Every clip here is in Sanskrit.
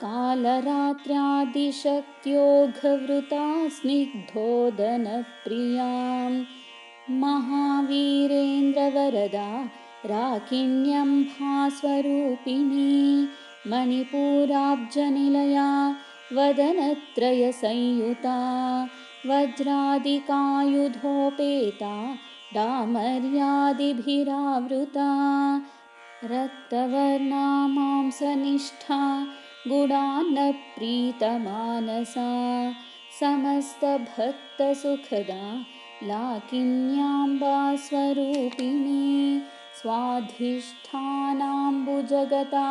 कालरात्र्यादिशक्त्योघवृता स्निग्धोदनप्रियां महावीरेन्द्रवरदा राकिण्यम्भास्वरूपिणी मणिपूराब्जनिलया वदनत्रयसंयुता वज्रादिकायुधोपेता डामर्यादिभिरावृता रक्तवर्णा मांसनिष्ठा गुडान्नप्रीतमानसा समस्तभक्तसुखदा लाकिन्याम्बा स्वरूपिणी स्वाधिष्ठानाम्बुजगता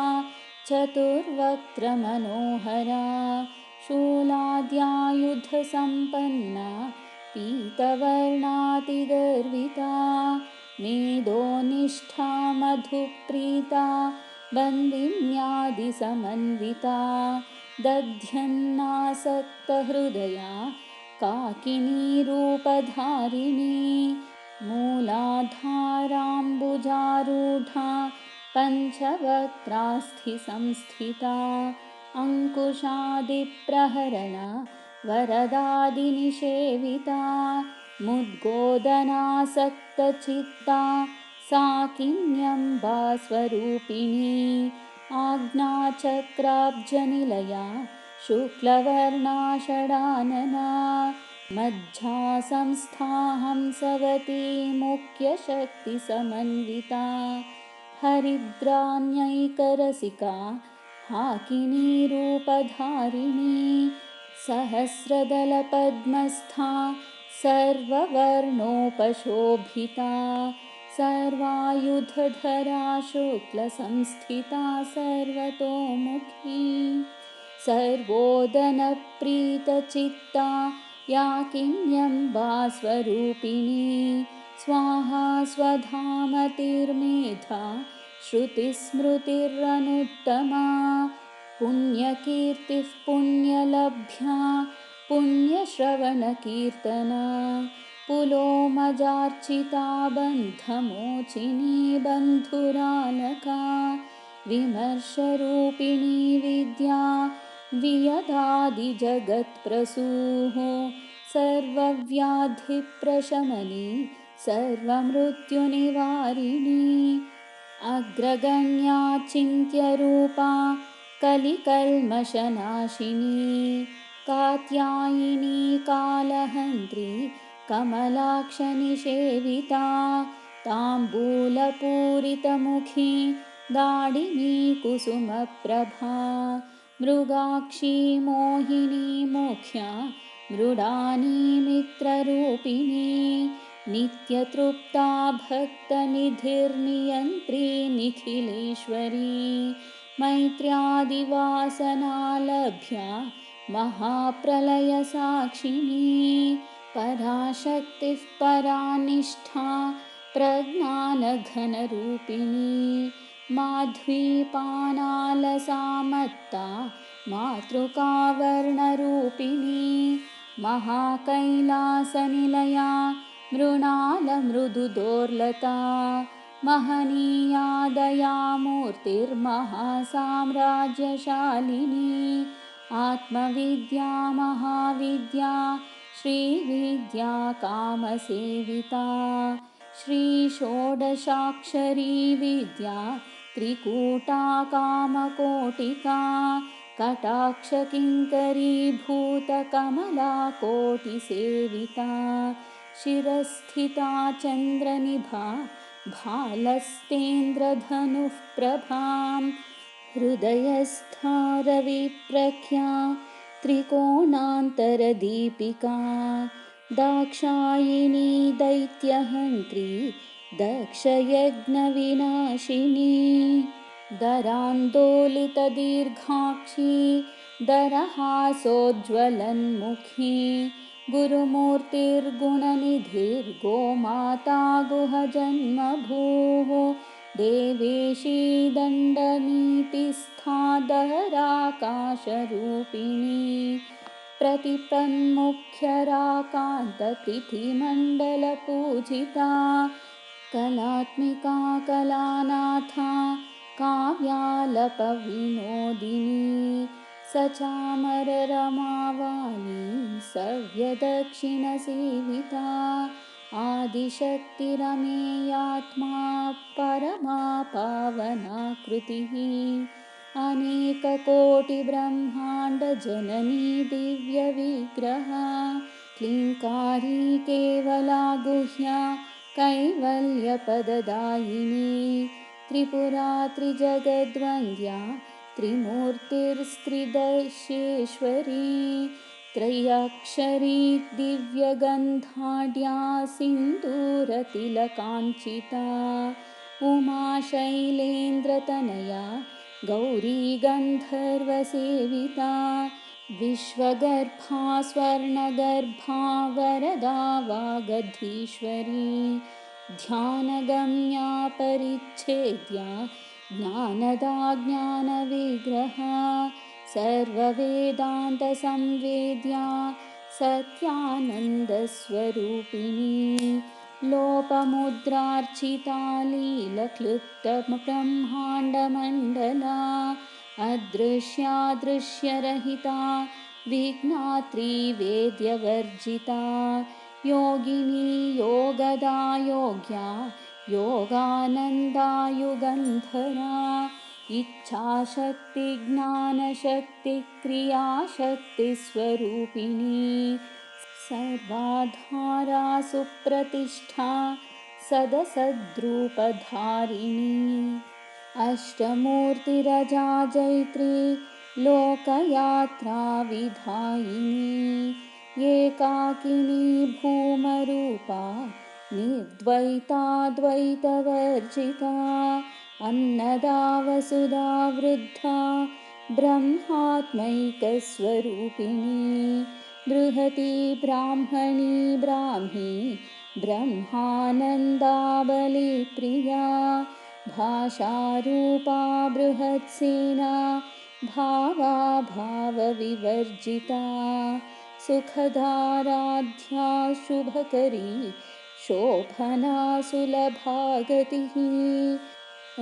चतुर्वक्त्रमनोहरा शूलाद्यायुधसम्पन्ना पीतवर्णातिगर्विता मेदोनिष्ठा मधुप्रीता बन्दिन्यादिसमन्विता दध्यन्नासक्तहृदया काकिनीरूपधारिणी मूलाधाराम्बुजारूढा पञ्चवक्त्रास्थिसंस्थिता अङ्कुशादिप्रहरणा वरदादिनिषेविता मुद्गोदनासक्तचित्ता साकिन्यम्बा स्वरूपिणी आज्ञाचक्राब्जनिलया शुक्लवर्णा षडानना मज्जासंस्था हंसवती मुख्यशक्तिसमन्विता हरिद्रान्यैकरसिका हाकिनीरूपधारिणी सहस्रदलपद्मस्था सर्ववर्णोपशोभिता सर्वायुधधरा शुक्लसंस्थिता सर्वतोमुखी सर्वोदनप्रीतचित्ता याकिन्यम्बा स्वरूपिणी स्वाहा स्वधामतिर्मेधा श्रुतिस्मृतिरनुत्तमा पुण्यकीर्तिः पुण्यलभ्या पुण्यश्रवणकीर्तना पुलोमजार्चिता बन्धमोचिनी बन्धुरालका विमर्शरूपिणी विद्या वियदादिजगत्प्रसूः सर्वव्याधिप्रशमनी सर्वमृत्युनिवारिणी अग्रगण्या चिन्त्यरूपा कलिकल्मषनाशिनी कात्यायिनी कालहन्त्री कमलाक्षनिषेविता ताम्बूलपूरितमुखी दाडिनी कुसुमप्रभा मृगाक्षी मोहिनी मुख्या मृडानी मित्ररूपिणी नित्यतृप्ता भक्तनिधिर्नियन्त्री निखिलेश्वरी मैत्र्यादिवासनालभ्या महाप्रलयसाक्षिणी पराशक्तिः परानिष्ठा प्रज्ञानघनरूपिणी माध्वीपानालसामत्ता मातृकावर्णरूपिणी महाकैलासनिलया मृणालमृदुदोर्लता महनीया दयामूर्तिर्महासाम्राज्यशालिनी आत्मविद्या महाविद्या श्रीविद्या कामसेविता श्रीषोडशाक्षरी विद्या त्रिकूटा कामकोटिका कटाक्षकिङ्करीभूतकमलाकोटिसेविता शिरस्थिता चन्द्रनिभा भालस्तेन्द्रधनुः प्रभां हृदयस्था रविप्रख्या त्रिकोणान्तरदीपिका दाक्षायिणी दैत्यहन्त्री दक्षयज्ञविनाशिनी दरान्दोलितदीर्घाक्षी दरहासोज्ज्वलन्मुखी गुरुमूर्तिर्गुणनिधिर्गोमाता गुहजन्मभूः देवेशी दण्डनीतिस्था दहराकाशरूपिणी प्रतिपन्मुख्यराकान्ततिथिमण्डलपूजिता कलात्मिका कलानाथा काव्यालपविनोदिनी स चामररमावाणी सव्यदक्षिणसेविता आदिशक्तिरमेयात्मा परमा पावनाकृतिः अनेककोटिब्रह्माण्डजननी दिव्यविग्रहा क्लीङ्कारी केवला गुह्या कैवल्यपददायिनी त्रिपुरा त्रिजगद्वन्द्या त्रिमूर्तिस्त्रिदशेश्वरी त्रयक्षरी दिव्यगन्धाढ्या सिन्दूरतिलकाञ्चिता उमा शैलेन्द्रतनया गौरी गन्धर्वसेविता विश्वगर्भा स्वर्णगर्भा वरदा वागधीश्वरी ध्यानगम्या परिच्छेद्या ज्ञानदा ज्ञानविग्रहा सर्ववेदान्तसंवेद्या सत्यानन्दस्वरूपिणी लोपमुद्रार्चिता लीलक्लुप्तब्रह्माण्डमण्डला अदृश्यादृश्यरहिता विज्ञात्री वेद्यवर्जिता योगिनी योगदा योग्या योगानन्दा युगन्धरा इच्छाशक्ति ज्ञानशक्ति क्रियाशक्तिस्वरूपिणी सर्वाधारा सुप्रतिष्ठा सदसद्रूपधारिणी अष्टमूर्तिरजा जैत्री लोकयात्रा विधायिनी एकाकिनी भूमरूपा निर्द्वैताद्वैतवर्जिता अन्नदा वसुधा वृद्धा ब्रह्मात्मैकस्वरूपिणी बृहती ब्राह्मणी ब्राह्मी ब्रह्मानन्दाबलिप्रिया भाषारूपा बृहत्सेना भावा भावविवर्जिता सुखदाराध्या शुभकरी शोभना सुलभागतिः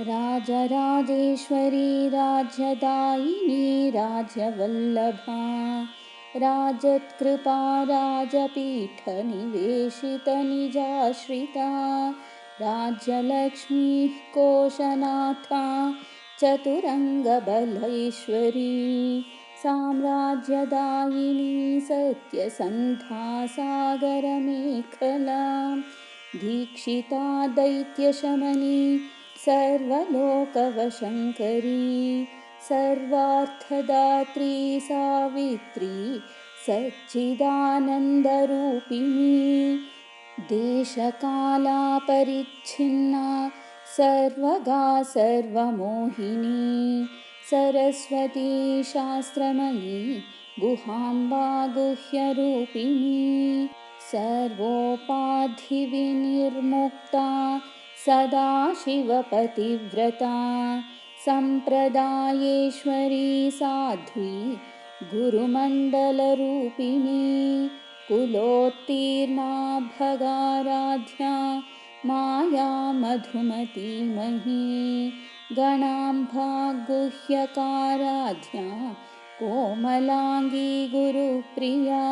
राजराजेश्वरी राज्यदायिनी राज्यवल्लभा राजत्कृपा राजपीठनिवेशितनिजाश्रिता राज्यलक्ष्मीः कोशनाथा चतुरङ्गबलैश्वरी साम्राज्यदायिनी सत्यसन्धा सागरमेखला दीक्षिता दैत्यशमनी सर्वलोकवशङ्करी सर्वार्थदात्री सावित्री सच्चिदानन्दरूपिणी देशकालापरिच्छिन्ना सर्वगा सर्वमोहिनी सरस्वती शास्त्रमयी गुहाम्बा गुह्यरूपिणी सर्वोपाधिविनिर्मुक्ता सदाशिवपतिव्रता सम्प्रदायेश्वरी साध्वी गुरुमण्डलरूपिणी कुलोत्तीर्णा भगाराध्या माया मधुमतीमही गणाम्बा गुह्यकाराध्या कोमलाङ्गी गुरुप्रिया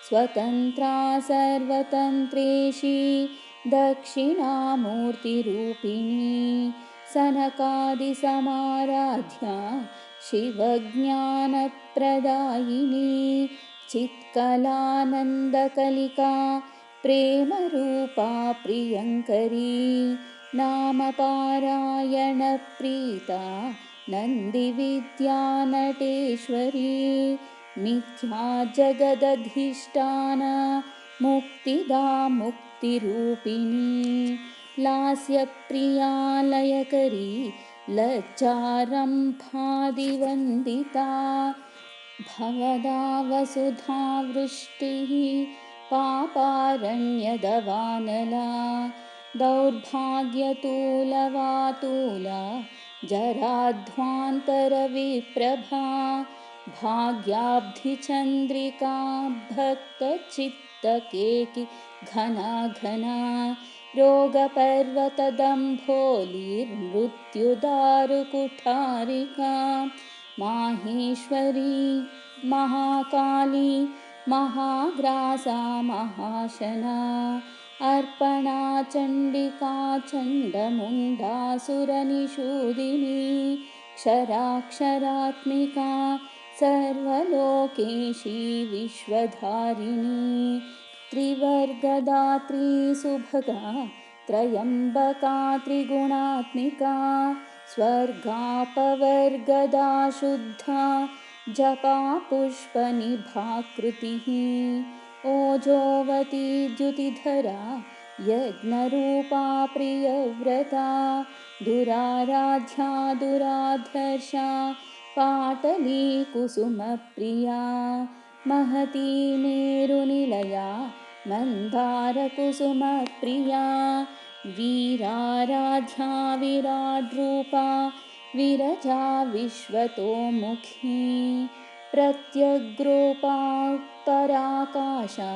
स्वतन्त्रा सर्वतन्त्रेशी दक्षिणामूर्तिरूपिणी सनकादिसमाराध्या शिवज्ञानप्रदायिनी चित्कलानन्दकलिका प्रेमरूपा प्रियङ्करी नामपारायणप्रीता नन्दिविद्यानटेश्वरी मिथ्या जगदधिष्ठान मुक्तिदा मुक्तिरूपिणी लास्यप्रिया लयकरी लज्जारम्भादिवन्दिता भवदा वसुधा वृष्टिः पापारण्यदवानला दौर्भाग्यतूलवातूला जराध्वान्तरविप्रभा भाग्याब्धिचन्द्रिका भक्तचित्तकेकि घना घना रोगपर्वतदम्भोलिर्मृत्युदारुकुठारिका माहेश्वरी महाकाली महाग्रासा महाशना अर्पणा चण्डिका चण्डमुण्डासुरनिषूदिनी क्षराक्षरात्मिका सर्वलोकेशी विश्वधारिणी त्रिवर्गदात्री सुभगा त्रयम्बका त्रिगुणात्मिका स्वर्गापवर्गदा शुद्धा जपा पुष्पनिभाकृतिः ओजोवती द्युतिधरा यज्ञरूपा प्रियव्रता दुराराध्या दुराधर्षा पाटली कुसुमप्रिया महती मेरुनिलया मन्दारकुसुमप्रिया वीराराध्या विराड्रूपा विरजा विश्वतोमुखी प्रत्यग्रूपा पराकाशा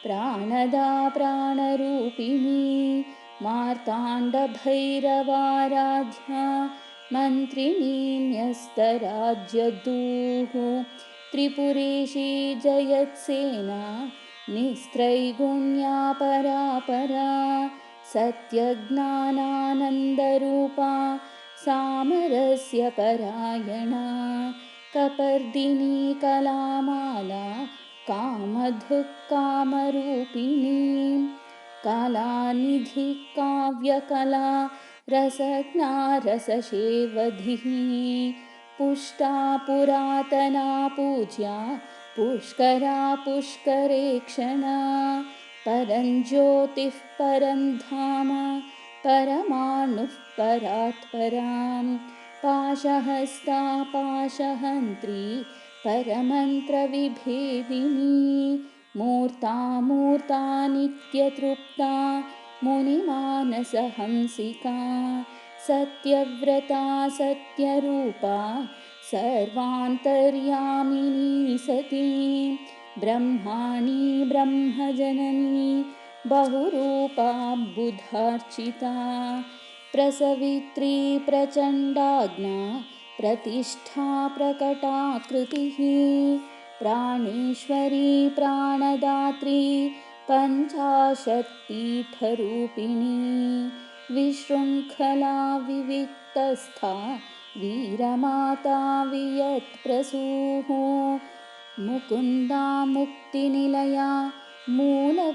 प्राणदा प्राणरूपिणी मार्ताण्डभैरवाराध्या मन्त्रिणी न्यस्तराज्यदूः त्रिपुरेशी जयत्सेना निस्त्रैगुण्या परापरा सत्यज्ञानानन्दरूपा सामरस्य परायणा कपर्दिनी कलामाला कामधुक्कामरूपिणी कलानिधि काव्यकला रसज्ञा रससेवधिः पुष्टा पुरातना पूज्या पुष्करा पुष्करेक्षणा परञ्ज्योतिः परं धाम परमाणुः परात्परां पाशहस्ता पाशहन्त्री परमन्त्रविभेदिनी मूर्ता मूर्ता नित्यतृप्ता मुनिमानसहंसिका सत्यव्रता सत्यरूपा सर्वान्तर्यामिनी सती ब्रह्माणी ब्रह्मजननी बहुरूपा बुधार्चिता प्रसवित्री प्रचण्डाज्ञा प्रतिष्ठा प्रकटाकृतिः प्राणेश्वरी प्राणदात्री पञ्चाशत्पीठरूपिणी विशृङ्खला विविक्तस्था वीरमाता वियत्प्रसूः मुकुन्दा मुक्तिनिलया मूलविग्रहरूपिणी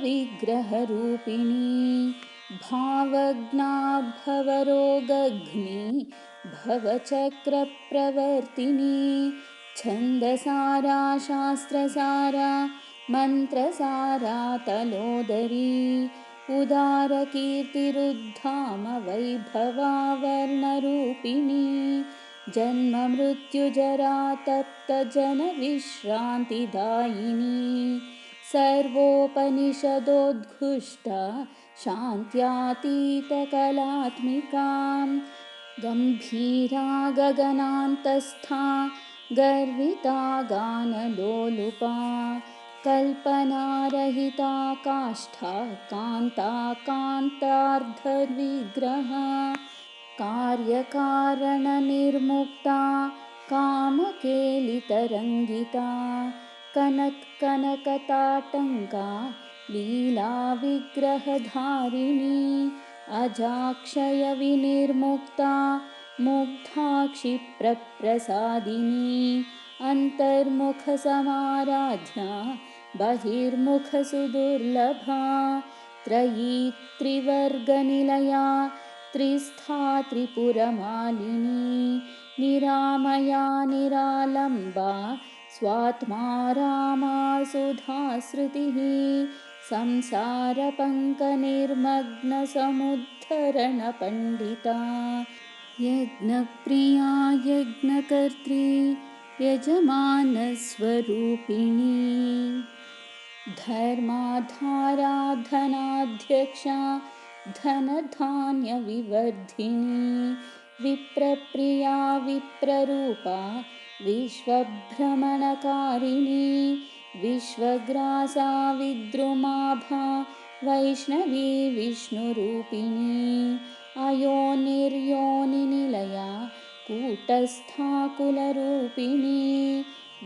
भावज्ञा भवरोगघ्नी भवचक्रप्रवर्तिनी छन्दसारा शास्त्रसारा मन्त्रसारा तलोदरी उदारकीर्तिरुद्धाम वैभवा वर्णरूपिणी जन्ममृत्युजरा तप्तजनविश्रान्तिदायिनी सर्वोपनिषदोद्घुष्टा शान्त्यातीतकलात्मिका गम्भीरा गगनान्तस्था गर्विता गानलोलुपा कल्पनारहिता काष्ठा कान्ता कान्तार्धविग्रहा कार्यकारणनिर्मुक्ता कामकेलितरङ्गिता कनत्कनकताटङ्का लीलाविग्रहधारिणी अजाक्षयविनिर्मुक्ता मुग्धा क्षिप्रप्रसादिनी अन्तर्मुखसमाराध्या बहिर्मुखसुदुर्लभा त्रयी त्रिवर्गनिलया त्रिस्था त्रिपुरमालिनी निरामया निरालम्बा स्वात्मा रामा सुधाश्रुतिः संसारपङ्कनिर्मग्नसमुद्धरणपण्डिता यज्ञप्रिया यज्ञकर्त्री यजमानस्वरूपिणी धर्माधारा धनाध्यक्षा धनधान्यविवर्धिनी विप्रप्रिया विप्ररूपा विश्वभ्रमणकारिणी विश्वग्रासा विद्रुमाभा वैष्णवी विष्णुरूपिणी अयोनिर्योनिनिलया कूटस्थाकुलरूपिणी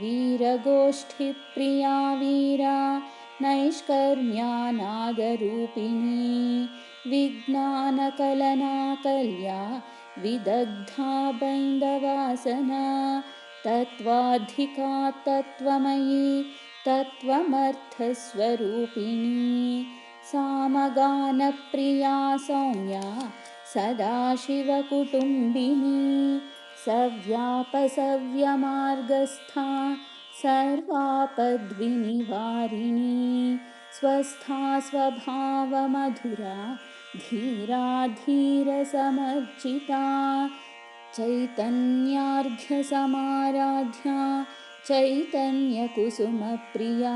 वीरगोष्ठिप्रिया वीरा नैष्कर्म्यानादरूपिणी विज्ञानकलनाकल्या विदग्धा बैन्दवासना तत्त्वाधिका तत्त्वमयी तत्त्वमर्थस्वरूपिणी सामगानप्रिया सौम्या सदाशिवकुटुम्बिनी सव्यापसव्यमार्गस्था सर्वापद्विनिवारिणी स्वस्था स्वभावमधुरा धीरा धीरसमर्जिता चैतन्यार्घ्यसमाराध्या चैतन्यकुसुमप्रिया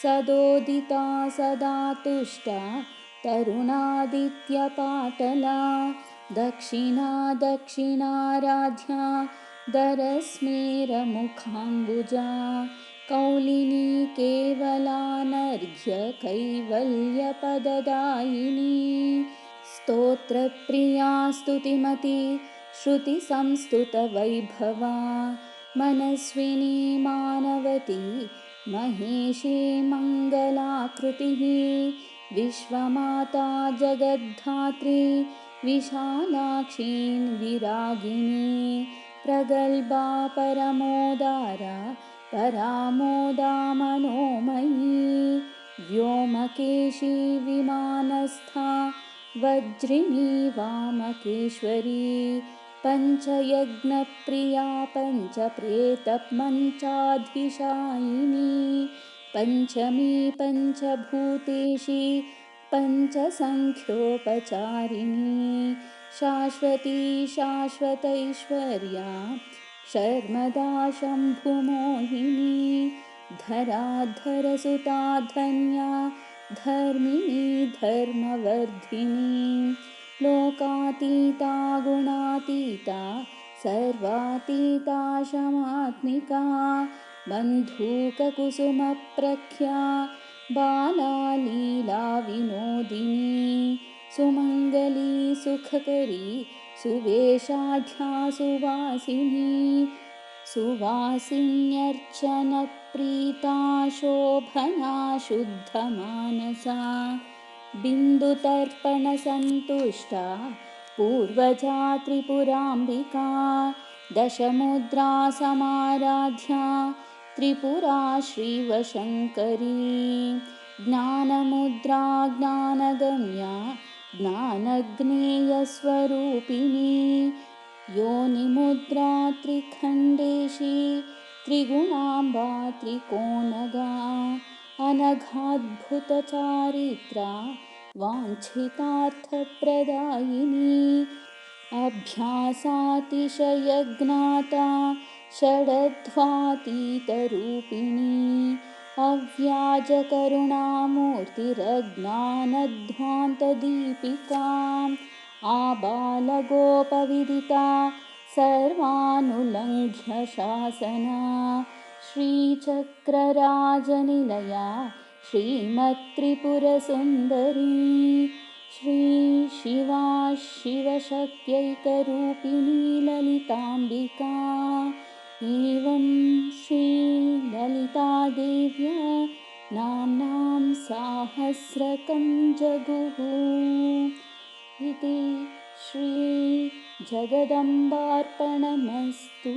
सदोदिता सदा तुष्टा तरुणादित्यपाटला दक्षिणा दक्षिणाराध्या दरस्मेरमुखाम्बुजा कौलिनी केवलानर्घ्य कैवल्यपददायिनी स्तोत्रप्रिया स्तुतिमती श्रुतिसंस्तुतवैभवा मनस्विनी मानवती महेशी मङ्गलाकृतिः विश्वमाता जगद्धात्री विशालाक्षीन् विरागिणी प्रगल्भा परमोदारा परामोदा मनोमयी व्योमकेशी विमानस्था वज्रिणी वामकेश्वरी पञ्चयज्ञप्रिया पञ्चप्रेतमञ्चाधिशायिनी पञ्चमी पञ्चभूतेशी पञ्चसङ्ख्योपचारिणी शाश्वती शाश्वतैश्वर्या शर्मदा शम्भुमोहिनी धराधरसुता धन्या धर्मिणी धर्मवर्धिनी लोकातीता गुणातीता सर्वातीता शमात्मिका बन्धूककुसुमप्रख्या बाला लीला विनोदिनी सुमङ्गली सुखकरी सुवेशाढ्या सुवासिनी सुवासिन्यर्चनप्रीता शोभना शुद्धमानसा बिन्दुतर्पणसन्तुष्टा पूर्वजा त्रिपुराम्बिका दशमुद्रा समाराध्या त्रिपुरा श्रीवशङ्करी ज्ञानमुद्रा ज्ञानगम्या ज्ञानज्ञेयस्वरूपिणी योनिमुद्रा त्रिखण्डेशी त्रिगुणाम्बा त्रिकोणगा अनघाद्भुतचारित्रा वाञ्छितार्थप्रदायिनी अभ्यासातिशयज्ञाता षडध्वातीतरूपिणी अव्याजकरुणामूर्तिरज्ञानध्वान्तदीपिका आबालगोपविदिता सर्वानुलङ्घ्य शासना श्रीचक्रराजनिलया श्रीमत्त्रिपुरसुन्दरी श्रीशिवा शिवशक्त्यैकरूपिणी ललिताम्बिका एवं श्रीललितादेव्या नाम्नां साहस्रकं जगुः इति श्रीजगदम्बार्पणमस्तु।